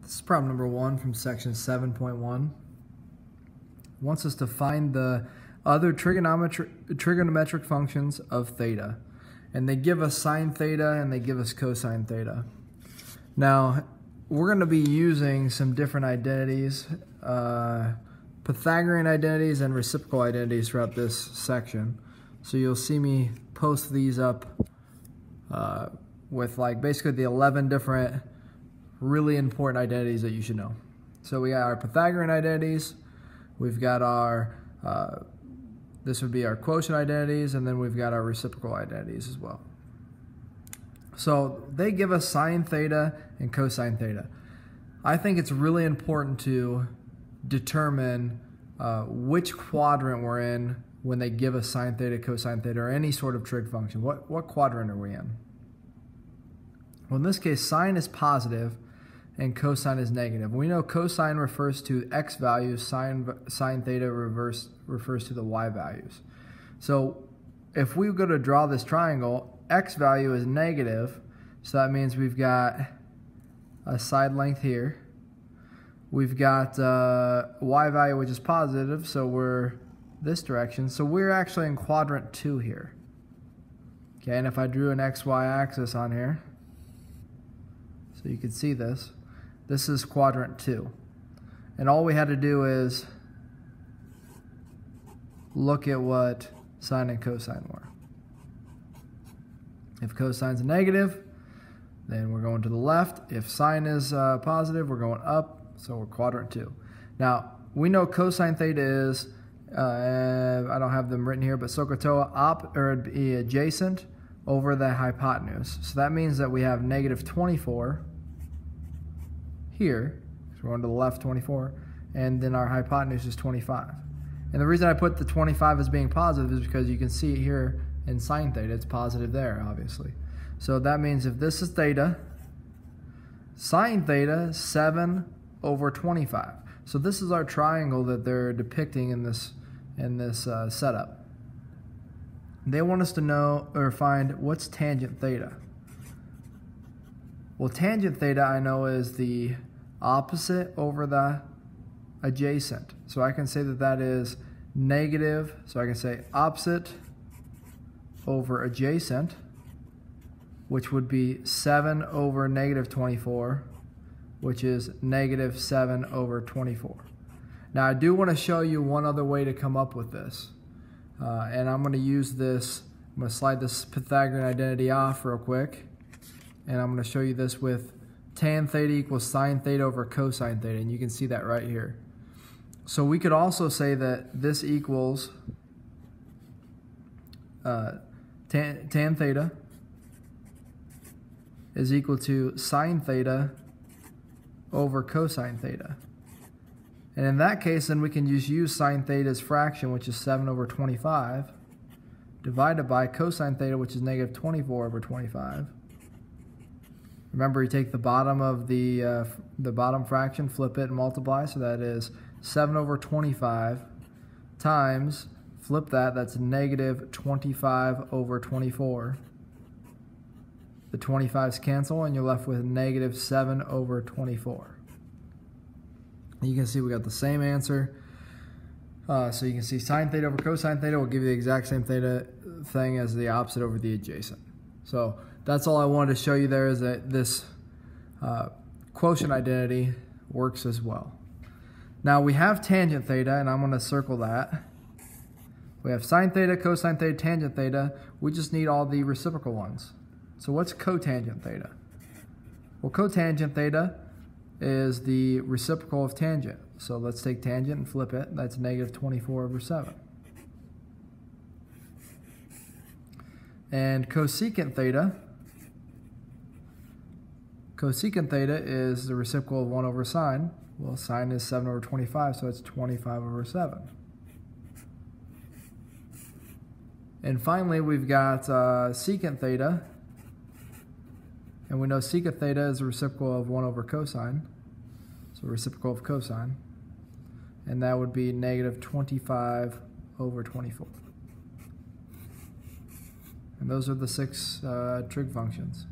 This is problem number 1 from section 7.1. Wants us to find the other trigonometric functions of theta. And they give us sine theta and they give us cosine theta. Now, we're going to be using some different identities, Pythagorean identities and reciprocal identities throughout this section. So you'll see me post these up with like basically the 11 different really important identities that you should know. So we got our Pythagorean identities, we've got our, this would be our quotient identities, and then we've got our reciprocal identities as well. So they give us sine theta and cosine theta. I think it's really important to determine which quadrant we're in when they give us sine theta, cosine theta, or any sort of trig function. What quadrant are we in? Well, in this case, sine is positive and cosine is negative. We know cosine refers to x values, sine theta refers to the y values. So if we go to draw this triangle, x value is negative, so that means we've got a side length here. We've got y value, which is positive, so we're this direction. So we're actually in quadrant 2 here. Okay, and if I drew an xy axis on here, so you can see this. This is quadrant 2. And all we had to do is look at what sine and cosine were. If cosine's negative, then we're going to the left. If sine is positive, we're going up, so we're quadrant 2. Now, we know cosine theta is, I don't have them written here, but SOHCAHTOA adjacent over the hypotenuse. So that means that we have negative 24 here, so we're going to the left 24, and then our hypotenuse is 25. And the reason I put the 25 as being positive is because you can see it here in sine theta, it's positive there, obviously. So that means if this is theta, sine theta, 7 over 25. So this is our triangle that they're depicting in this setup. They want us to know or find what's tangent theta. Well, tangent theta I know is the opposite over the adjacent. So I can say that that is negative, so I can say opposite over adjacent, which would be 7 over negative 24, which is negative 7 over 24. Now I do want to show you one other way to come up with this. And I'm going to use this, I'm going to slide this Pythagorean identity off real quick. And I'm going to show you this with tan theta equals sine theta over cosine theta. And you can see that right here. So we could also say that this equals tan theta is equal to sine theta over cosine theta. And in that case, then we can just use sine theta's fraction, which is 7 over 25, divided by cosine theta, which is negative 24 over 25. Remember, you take the bottom of the bottom fraction, flip it, and multiply. So that is 7 over 25 times, flip that, that's negative 25 over 24. The 25's cancel, and you're left with negative 7 over 24. You can see we got the same answer. So you can see sine theta over cosine theta will give you the exact same theta thing as the opposite over the adjacent. So that's all I wanted to show you there, is that this quotient identity works as well. Now we have tangent theta, and I'm going to circle that. We have sine theta, cosine theta, tangent theta. We just need all the reciprocal ones. So what's cotangent theta? Well, cotangent theta is the reciprocal of tangent. So let's take tangent and flip it. That's negative 24 over 7. And cosecant theta is the reciprocal of 1 over sine. Well, sine is 7 over 25, so it's 25 over 7. And finally, we've got secant theta. And we know secant theta is the reciprocal of 1 over cosine. So reciprocal of cosine. And that would be negative 25 over 24. And those are the 6 trig functions.